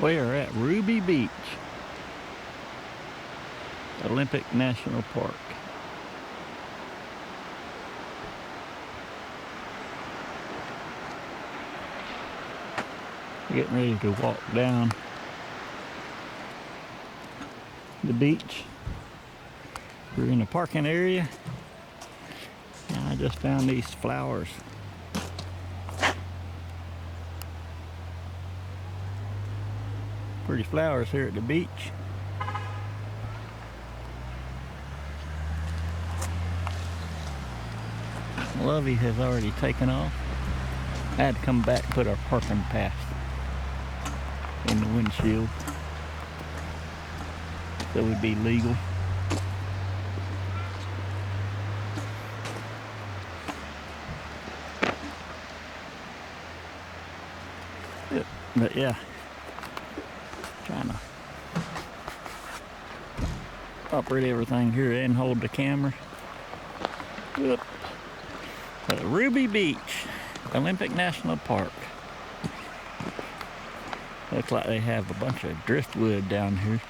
We are at Ruby Beach, Olympic National Park. Getting ready to walk down the beach. We're in the parking area, and I just found these flowers. Pretty flowers here at the beach. Lovey has already taken off. I had to come back and put our parking pass in the windshield so it would be legal. But yeah, trying to operate everything here and hold the camera. Ruby Beach, Olympic National Park. Looks like they have a bunch of driftwood down here.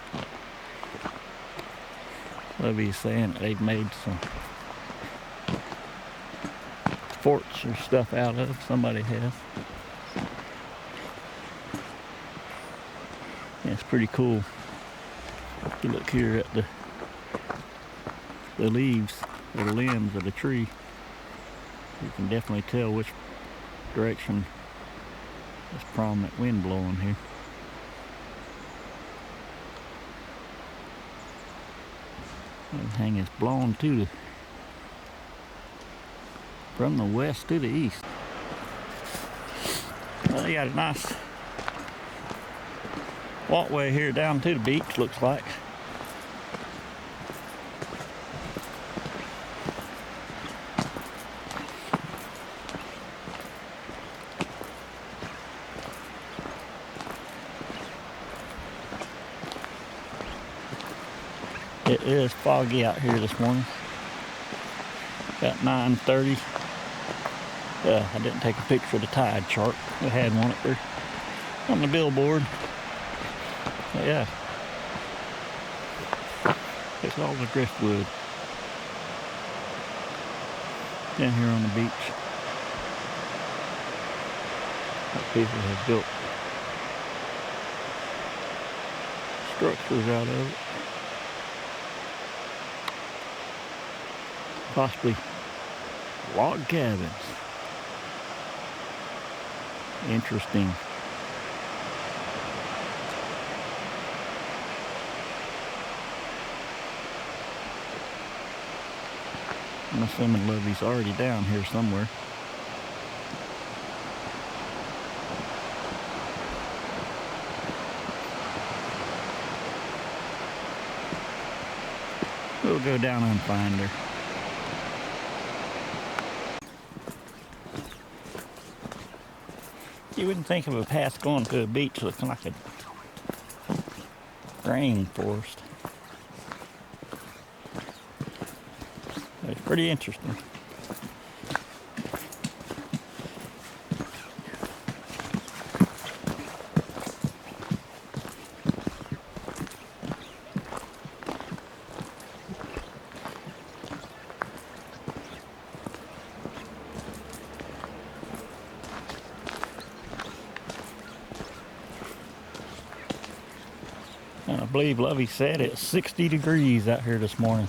Lovey's saying that they've made some forts or stuff out of. Somebody has. Yeah, it's pretty cool. If you look here at the leaves or the limbs of the tree, you can definitely tell which direction there's prominent wind blowing here. Everything is blown from the west to the east. Well, you got a nice walkway here down to the beach, looks like. It is foggy out here this morning. About 9:30. I didn't take a picture of the tide chart. We had one up there on the billboard. But yeah, it's all the driftwood down here on the beach. People have built structures out of it. Possibly log cabins. Interesting. I'm assuming Lovey's already down here somewhere. We'll go down and find her. You wouldn't think of a path going to a beach looking like a rainforest. It's pretty interesting. I believe Lovey said it's 60 degrees out here this morning.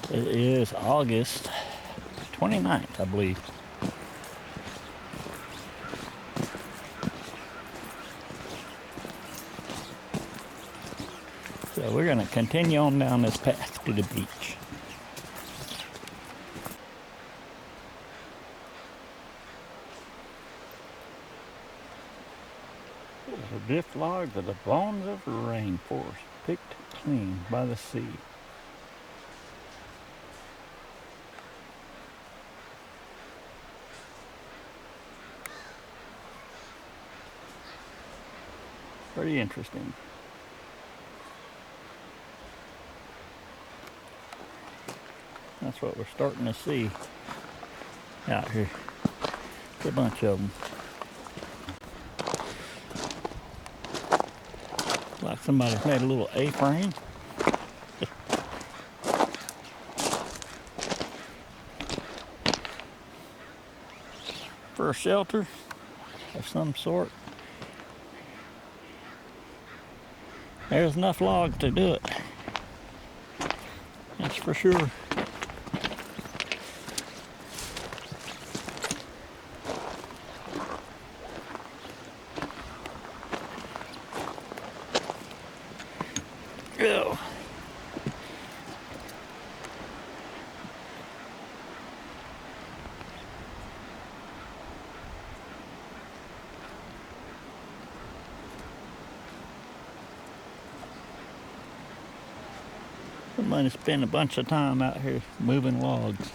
It is August 29th, I believe. So we're going to continue on down this path to the beach. The drift logs are the bones of the rainforest, picked clean by the sea. Pretty interesting. That's what we're starting to see out here. It's a bunch of them. Like somebody's made a little A-frame. For a shelter of some sort. There's enough log to do it. That's for sure. Go. Somebody spend a bunch of time out here moving logs.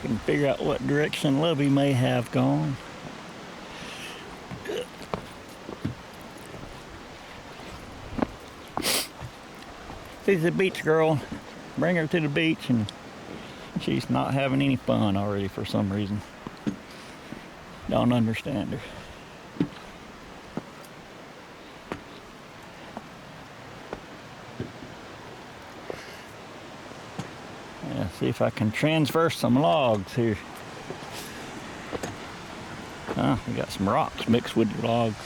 We can figure out what direction Lovey may have gone. She's a beach girl. Bring her to the beach and she's not having any fun already for some reason. Don't understand her. Yeah, see if I can transfer some logs here. We got some rocks mixed with the logs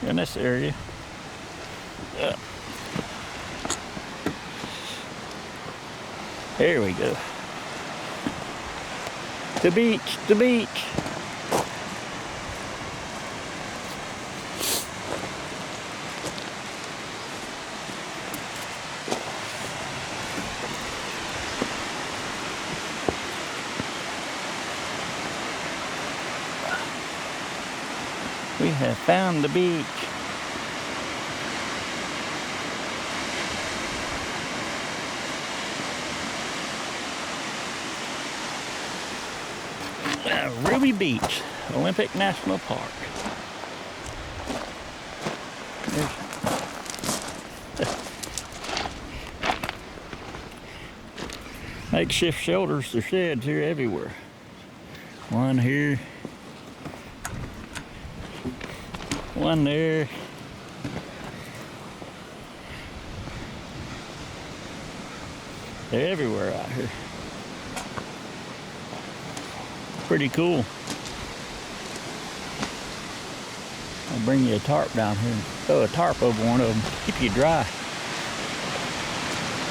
in this area. There we go. The beach, the beach. We have found the beach. Ruby Beach, Olympic National Park. Makeshift shelters or sheds here everywhere. One here. One there. They're everywhere out here. Pretty cool. I'll bring you a tarp down here and throw a tarp over one of them. Keep you dry.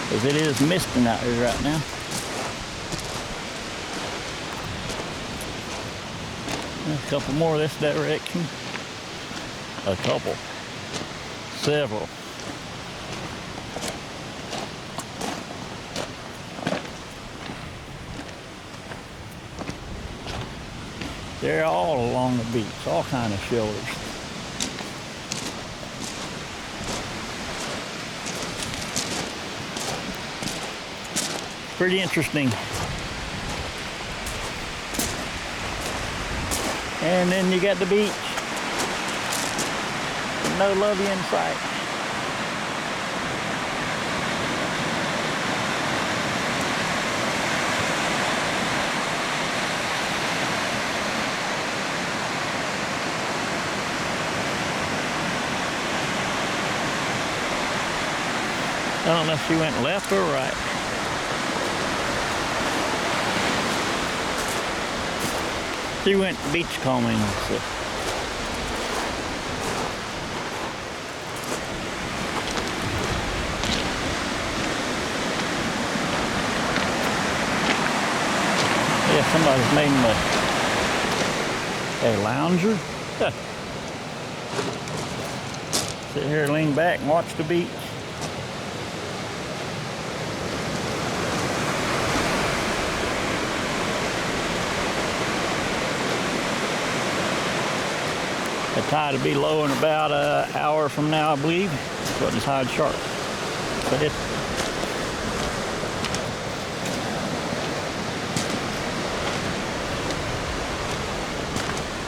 Because it is misting out here right now. There's a couple more this direction. A couple. Several. They're all along the beach, all kind of shelters. Pretty interesting. And then you got the beach. No Lovey in sight. don't know if she went left or right. She went beach combing. So. Yeah, somebody's made him a lounger. Sit here, lean back, and watch the beach. The tide will be low in about an hour from now, I believe. That's what the tide shark said.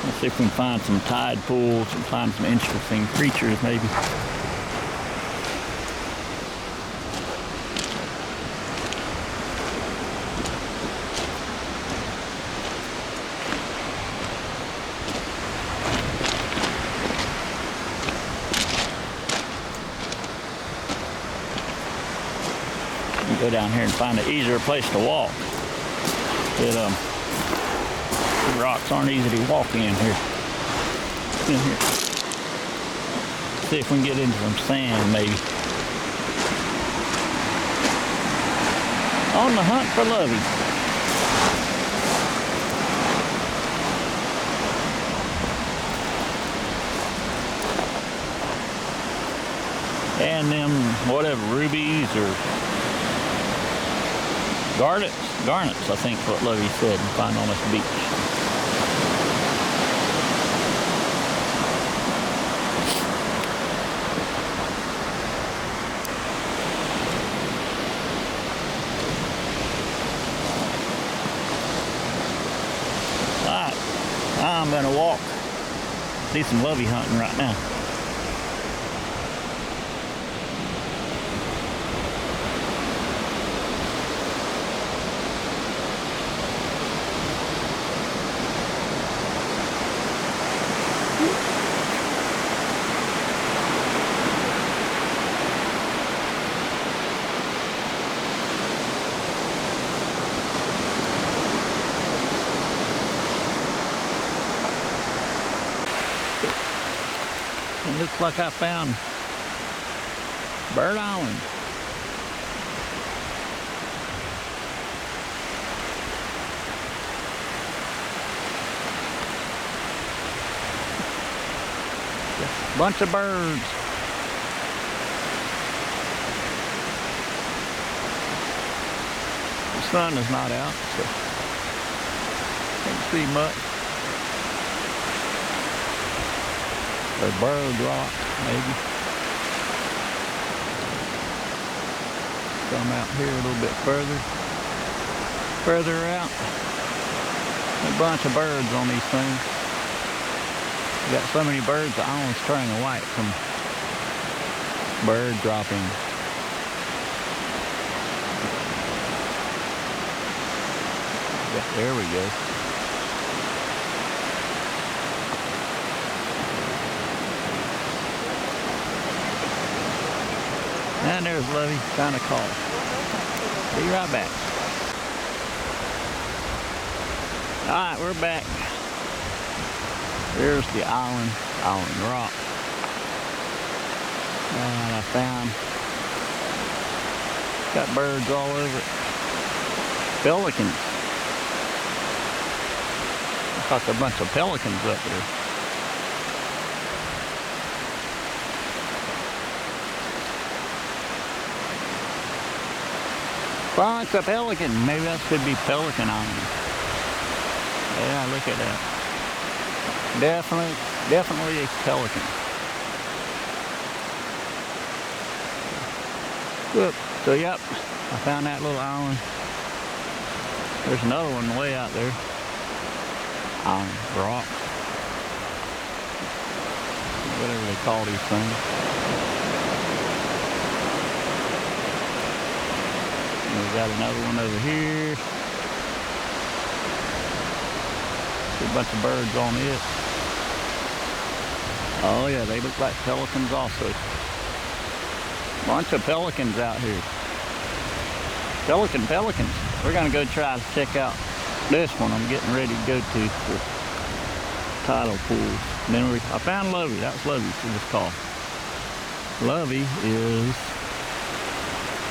Let's see if we can find some tide pools and find some interesting creatures, maybe. Go down here and find an easier place to walk. The rocks aren't easy to walk in here. See if we can get into some sand, maybe. On the hunt for Lovey. And them, whatever, rubies or garnets, I think what Lovey said, and find on this beach. Alright, I'm gonna walk. See some Lovey hunting right now. It looks like I found Bird Island. Just a bunch of birds. The sun is not out, so can't see much. Or Bird Rock, maybe. Come out here a little bit further out. A bunch of birds on these things. You got so many birds, the island's turning white from bird dropping. Yeah, there we go. And there's Lovey trying to call. Be right back. Alright, we're back. There's the island rock. And I found, got birds all over it. Pelicans. Looks like a bunch of pelicans up there. Well, it's a pelican. Maybe that should be Pelican Island. Yeah, look at that. Definitely a pelican. Look, so yep, I found that little island. There's another one way out there. Rock. Whatever they call these things. We got another one over here. See a bunch of birds on it. Oh yeah, they look like pelicans also. Bunch of pelicans out here. Pelicans. We're gonna go try to check out this one I'm getting ready to go to for tidal pools. And then I found Lovey. That's Lovey, what it's called. Lovey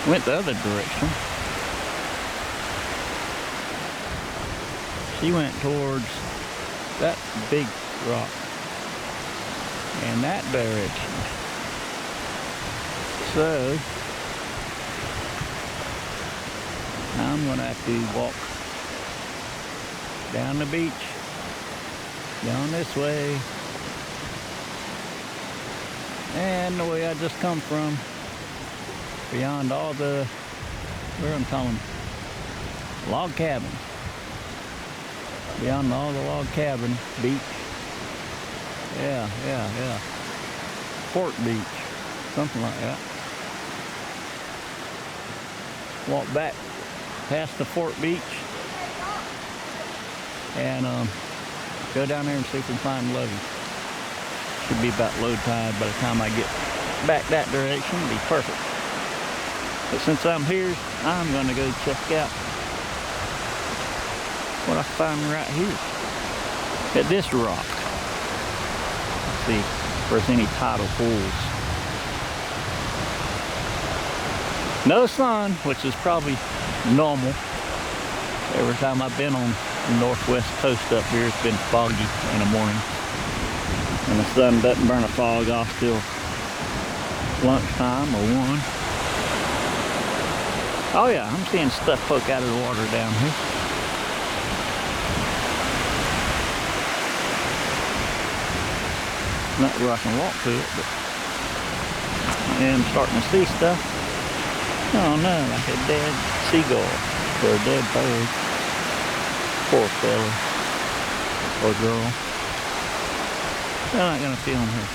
went the other direction. She went towards that big rock in that direction. So I'm gonna have to walk down the beach, down this way, and the way I just come from, beyond all the, where I'm calling, log cabins. Beyond all the log cabin beach. Yeah. Fort Beach, something like that. Walk back past the Fort Beach and go down there and see if we can find Lovey. Should be about low tide by the time I get back that direction. It'll be perfect. But since I'm here, I'm gonna go check out what I find right here at this rock. Let's see if there's any tidal pools. No sun, which is probably normal. Every time I've been on the northwest coast up here, it's been foggy in the morning. And the sun doesn't burn a fog off till lunchtime or 1. Oh yeah, I'm seeing stuff poke out of the water down here. Not where I can walk to it, but I am starting to see stuff. Oh no, like a dead seagull or a dead bird. Poor fella or girl. They're not gonna film her.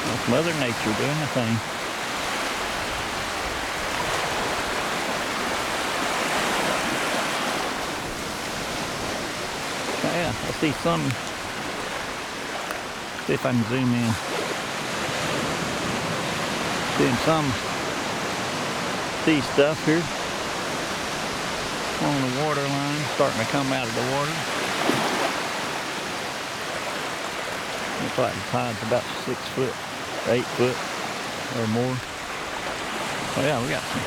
That's Mother Nature doing her thing. Yeah, I see some. See if I can zoom in. Seeing some sea stuff here on the water line, starting to come out of the water. Looks like the tide's about 6 foot, 8 foot or more. Oh yeah, we got some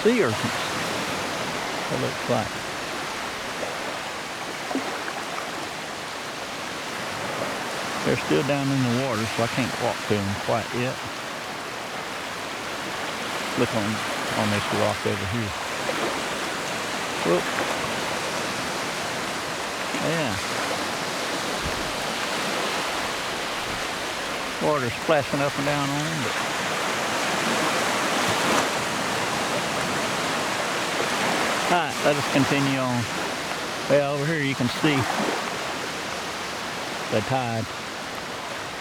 sea urchins. That looks like. They're still down in the water, so I can't walk to them quite yet. Look on this rock over here. Whoop. Yeah. Water splashing up and down on them, but alright, let us continue on. Well, over here you can see the tide.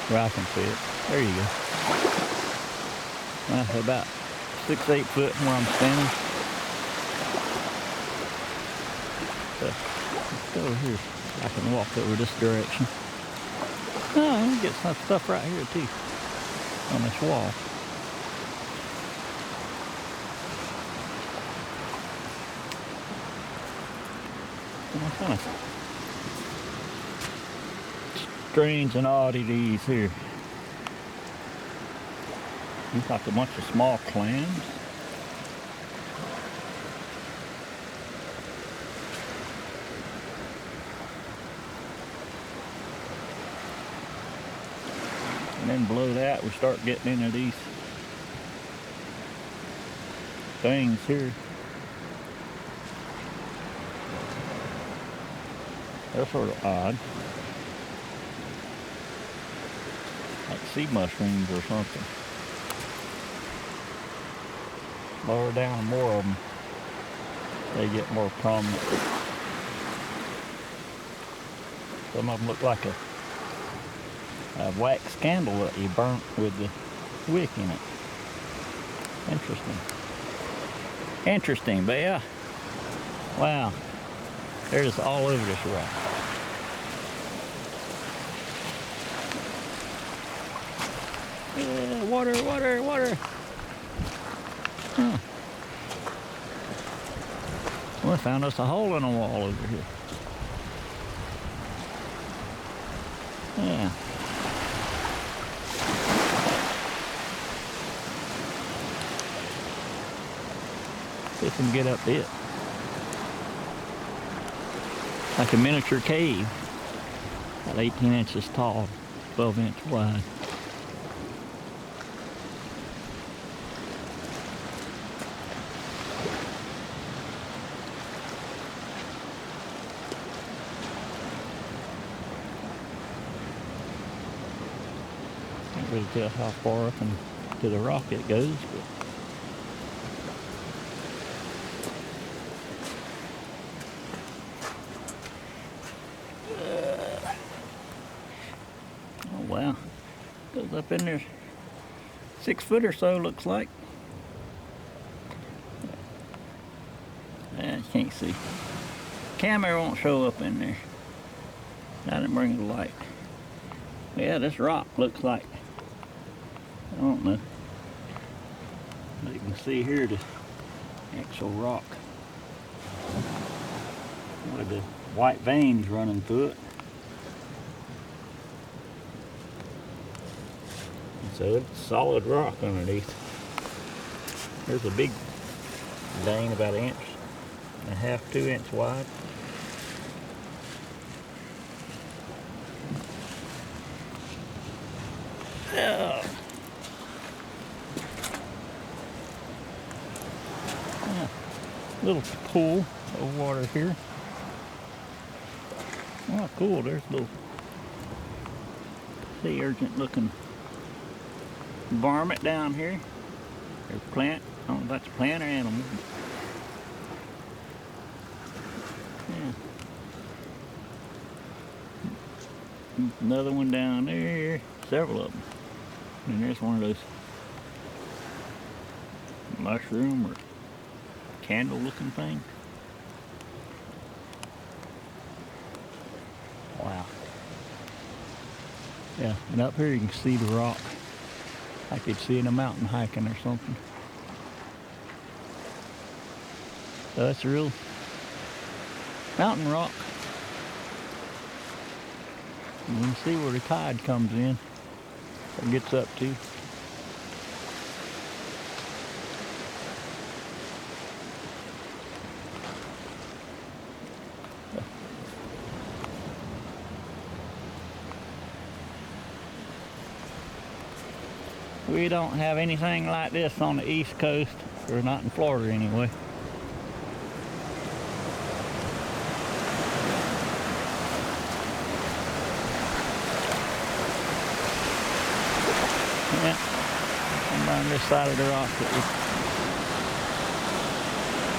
Where I can see it. There you go. About 6-8 foot from where I'm standing. So, let's go over here. I can walk over this direction. Oh, we get some stuff right here too. On this wall. What kind of strange and oddities here. Looks like a bunch of small clams. And then below that we start getting into these things here. They're sort of odd. Like sea mushrooms or something. Lower down, more of them, they get more prominent. Some of them look like a wax candle that you burnt with the wick in it. Interesting, but yeah. Wow, they're just all over this rock. Yeah, water, water, water. Huh. Well, I found us a hole in a wall over here. Yeah. See if we can get up it. Like a miniature cave. About 18 inches tall, 12 inches wide. Can't really tell how far up into the rock it goes, but oh wow, goes up in there 6 foot or so, looks like. Yeah, you can't see. Camera won't show up in there. I didn't bring the light. Yeah, this rock looks like, I don't know. But you can see here the actual rock with the white veins running through it. So it's solid rock underneath. There's a big vein about 1.5 inches, 2 inches wide. Yeah. Little pool of water here. Oh, cool. There's a little sea urchin looking varmint down here. There's a plant. I don't know if that's a plant or animal. Yeah. Another one down there. Several of them. And there's one of those mushroom or candle looking thing. Wow. Yeah, and up here you can see the rock. Like you'd see in a mountain hiking or something. So that's a real mountain rock. You can see where the tide comes in or gets up to. We don't have anything like this on the East Coast, or not in Florida anyway. Yeah, and on this side of the rock, it was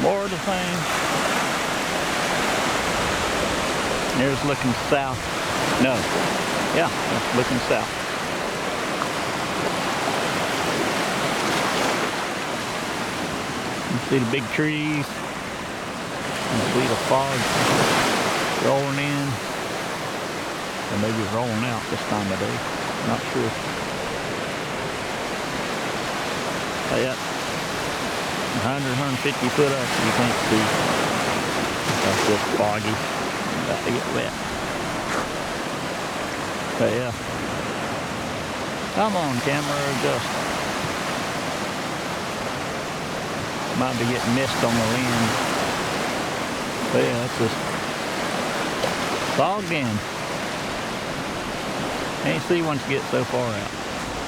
more of the same. There's looking south. No, yeah, that's looking south. You see the big trees. You see the fog rolling in. Or maybe rolling out this time of day. Not sure. But yeah, 100, 150 foot up, you can't see. That's just foggy. About to get wet. But yeah. Come on, camera, adjust. Might be getting mist on the lens. But yeah, that's just fogged in. Can't see once you get so far out.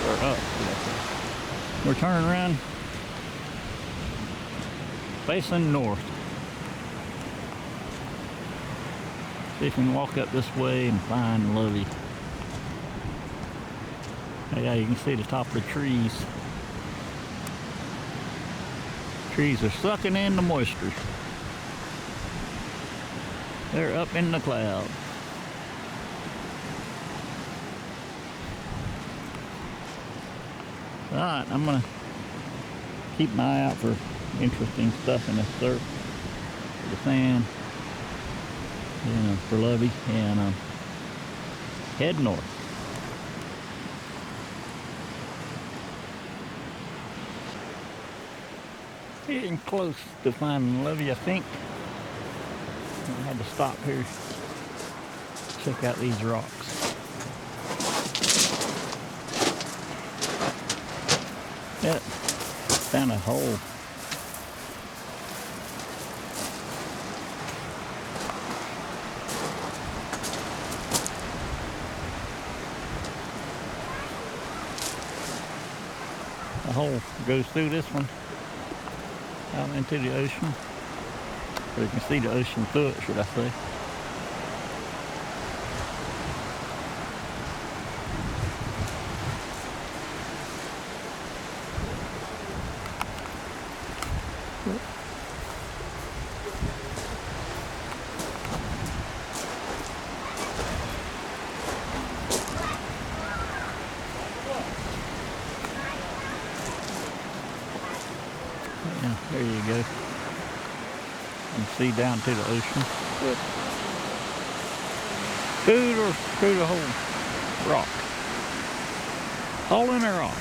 Or up. We're turning around, facing north. See if we can walk up this way and find Lovey. Yeah, you can see the top of the trees. Trees are sucking in the moisture. They're up in the clouds. Alright, I'm gonna keep my eye out for interesting stuff in the surf, for the sand, for Lovey, and head north. Getting close to finding Lovey, I think. I had to stop here, check out these rocks. Yep, found a hole. The hole goes through this one out into the ocean. Or you can see the ocean through it, should I say. Yeah, there you go. And see down to the ocean. Through the whole rock. All in a rock.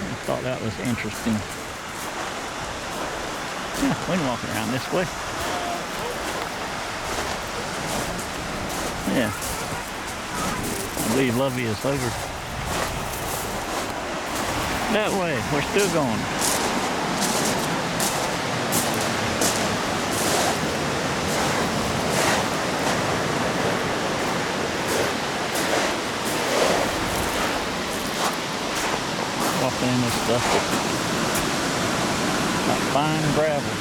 I thought that was interesting. Yeah, we can walk around this way. Yeah. I believe Lovey is over. That way, we're still going. Walking in this stuff. Like fine gravel.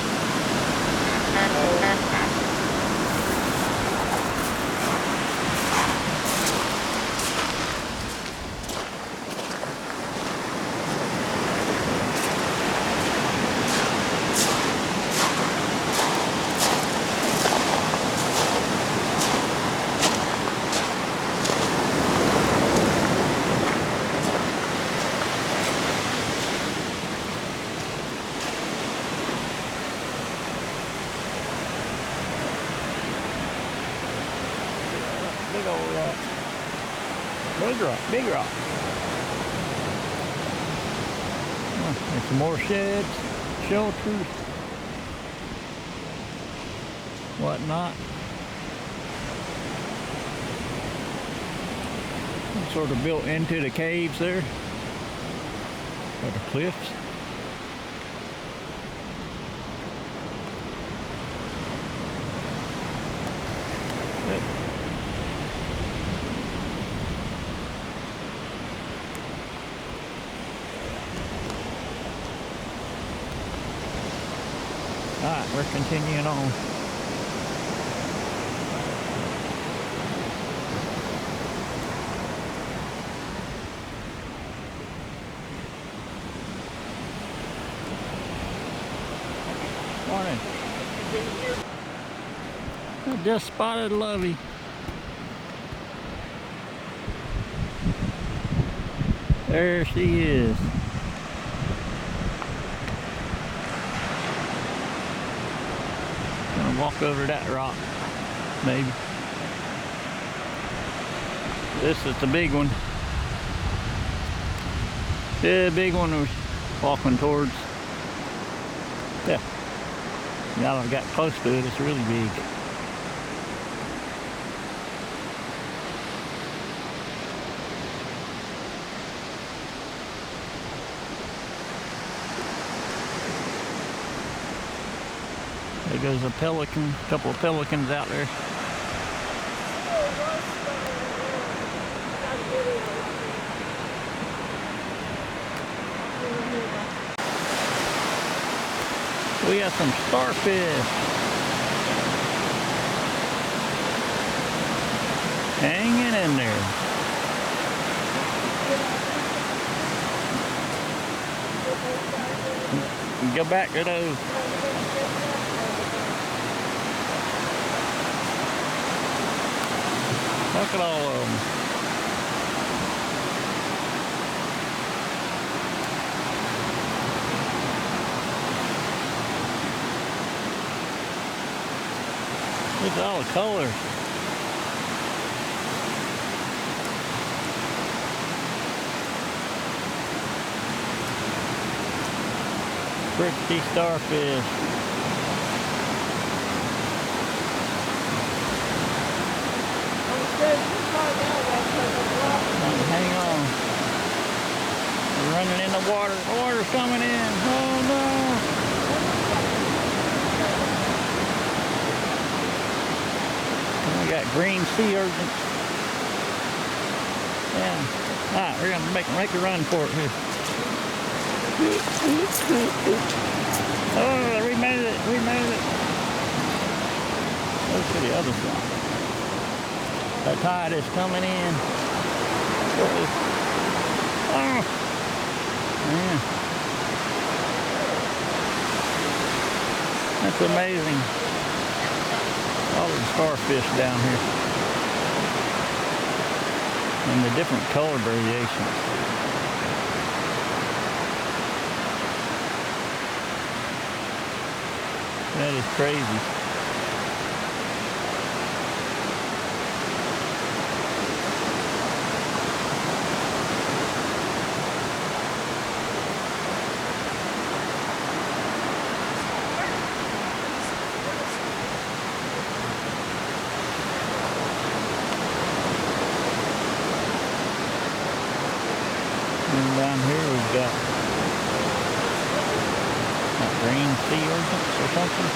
Big old rock. Big rock, big rock. Oh, there's some more sheds, shelters, whatnot. Sort of built into the caves there, or the cliffs. Alright, we're continuing on. Morning. I just spotted Lovey. There she is. Walk over that rock, maybe. This is the big one. Yeah, the big one was walking towards. Yeah. Now I got close to it, it's really big. There goes a pelican, a couple of pelicans out there. We got some starfish hanging in there. Go back to those. Look at all of them. Look at all the colors. Pretty starfish. Hang on. We're running in the water. The water's coming in. Oh no. And we got green sea urchins. Yeah. Alright, we're gonna make a run for it here. Oh, we made it. We made it. Let's to the other side. The tide is coming in. Oh, man. That's amazing. All the starfish down here. And the different color variations. That is crazy. And down here we've got green sea urchins or something.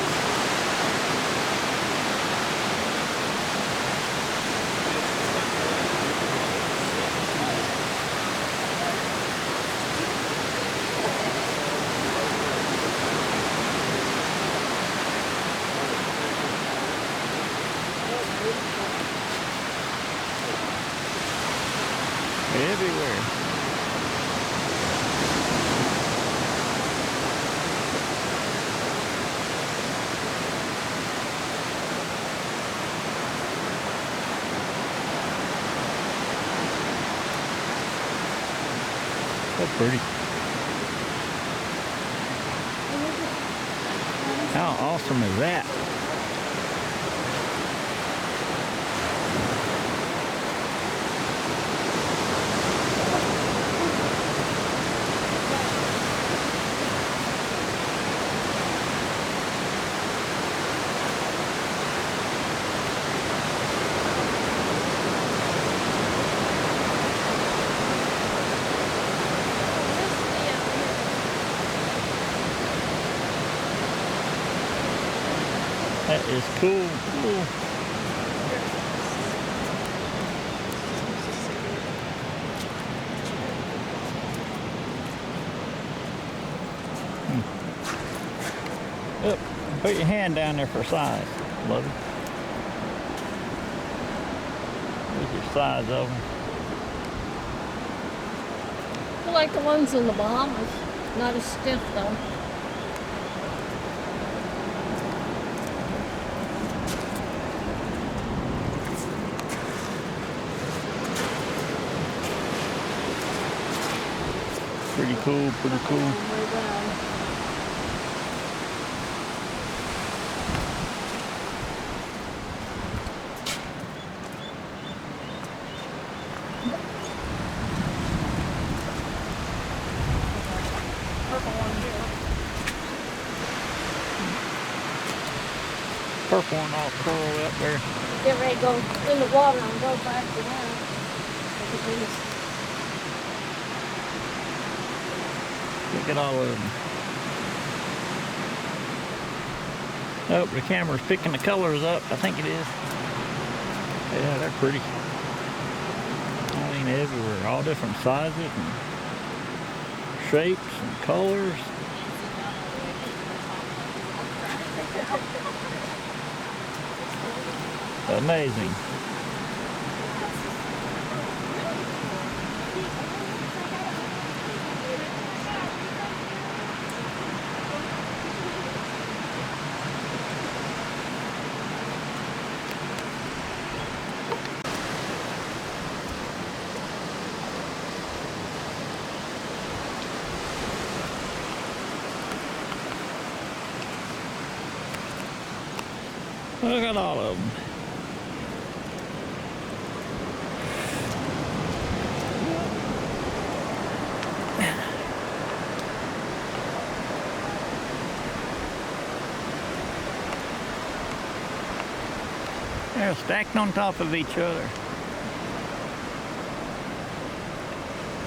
Everywhere. So pretty. How awesome is that? That is cool. Up, put your hand down there for size, Lovey. Look your size of them. I like the ones in the Bahamas. Not as stiff though. Pretty cool, pretty cool. Purple one all curled up there. Get ready to go in the water and go back to that. Look at all of them. Oh, the camera's picking the colors up. I think it is. Yeah, they're pretty. I mean, everywhere. All different sizes and shapes and colors. Amazing. Look at all of them. They're stacked on top of each other.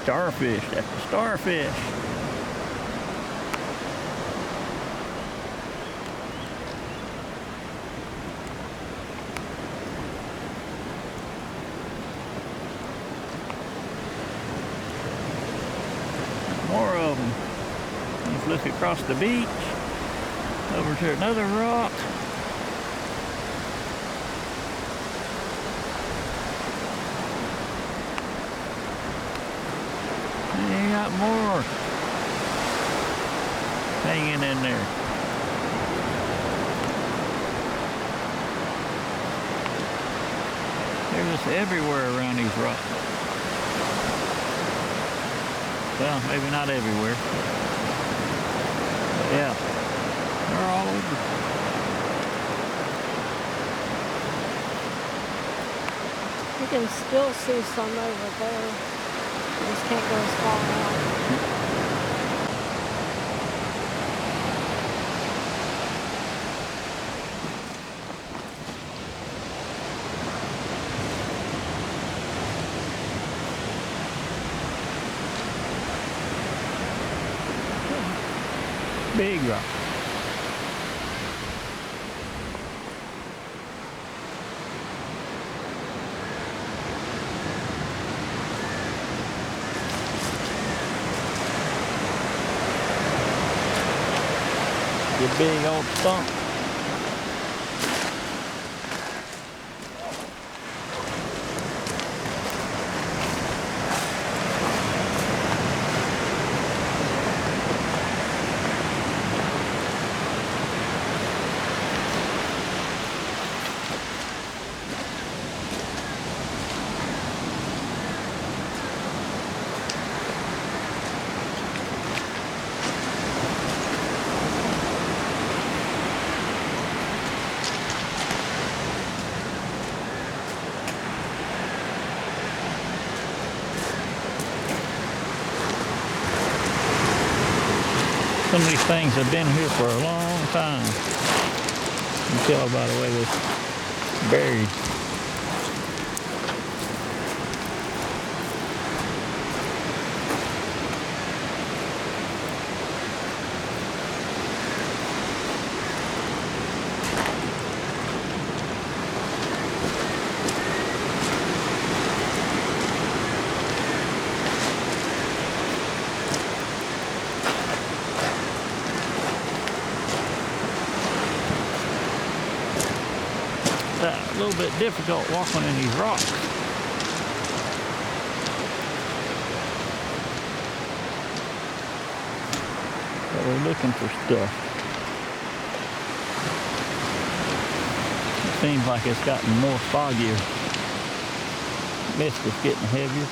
Starfish, that's the starfish. More of them. Let's look across the beach, over to another rock. And you got more hanging in there. They're just everywhere around these rocks. Well, maybe not everywhere. But yeah, they're all over. You can still see some over there. You just can't go as far out. Big rock. The big old stump. Some of these things have been here for a long time. You can tell by the way they're buried. A little bit difficult walking in these rocks. But we're looking for stuff. It seems like it's gotten more foggier. Mist is getting heavier.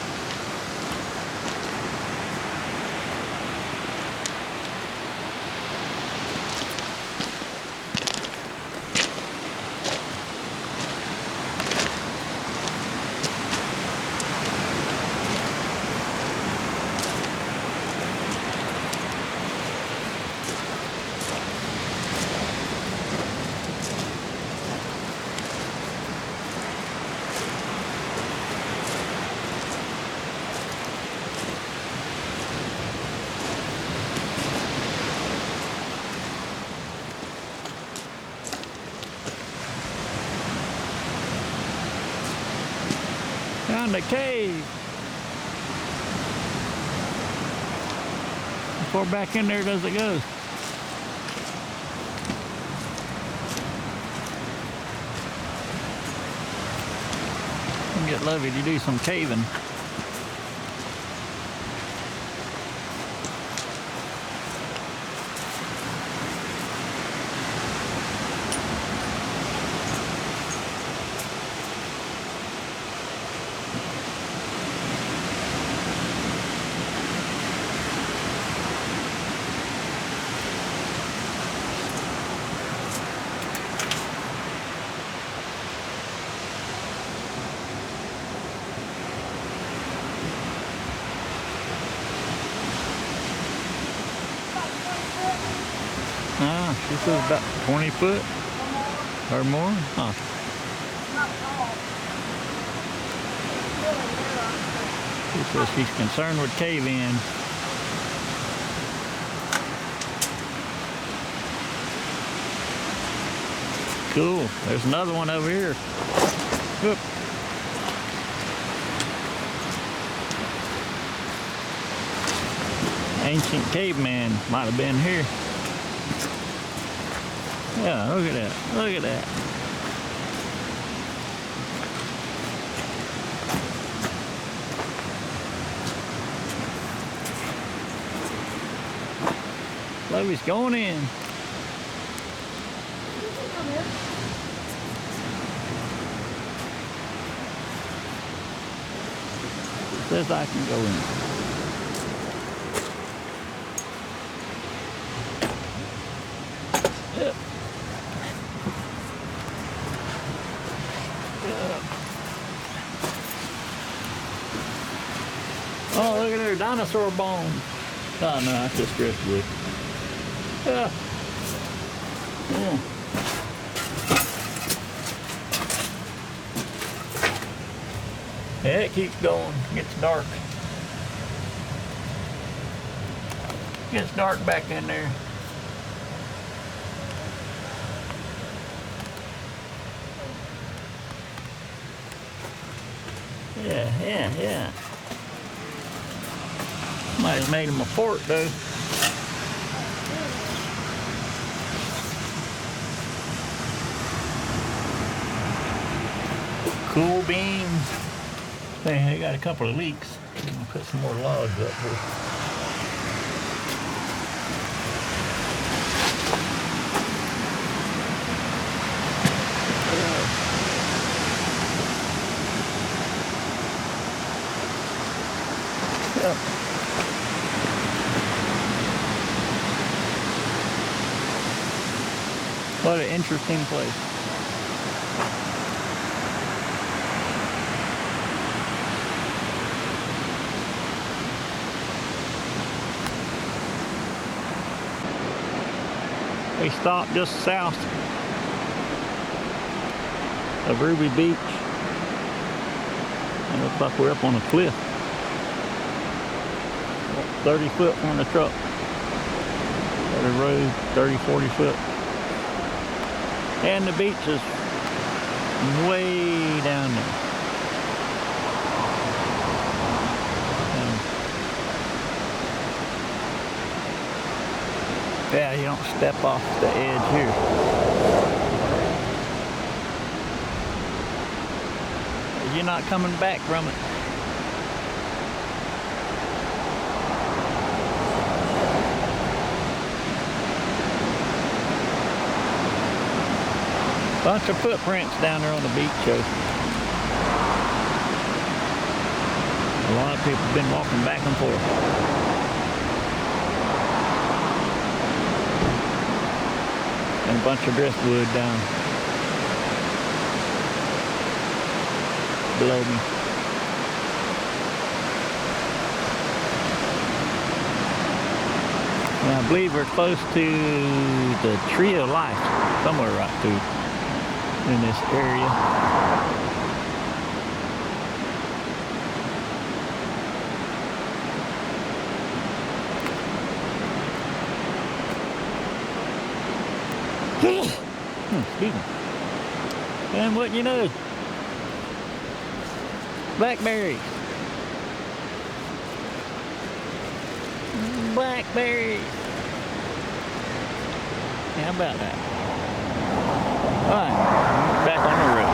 Found a cave. How far back in there does it go? I'll get Lovey to do some caving. This is about 20 foot or more. Huh. She says she's concerned with cave-in. Cool. There's another one over here. Whoop. Ancient caveman might have been here. Yeah, look at that. Look at that. Chloe's going in. Says I can go in. Yep. Yep. Oh, look at her dinosaur bones. Oh no, that's just driftwood. Yeah. Yeah. Yeah, it keeps going. It gets dark. Gets dark back in there. Yeah. Might have made him a fort though. Cool beans. Hey, they got a couple of leaks. I'm gonna put some more logs up here. Yeah. What an interesting place. We stopped just south of Ruby Beach. It looks like we're up on a cliff. 30 foot on the truck. Got a road, 30, 40 foot. And the beach is way down there. Yeah, you don't step off the edge here. You're not coming back from it. Bunch of footprints down there on the beach, though. A lot of people have been walking back and forth. And a bunch of driftwood down below me. And I believe we're close to the Tree of Life, somewhere right through in this area. Excuse me. And what you know, blackberries. Blackberries. How about that? All right, back on the road.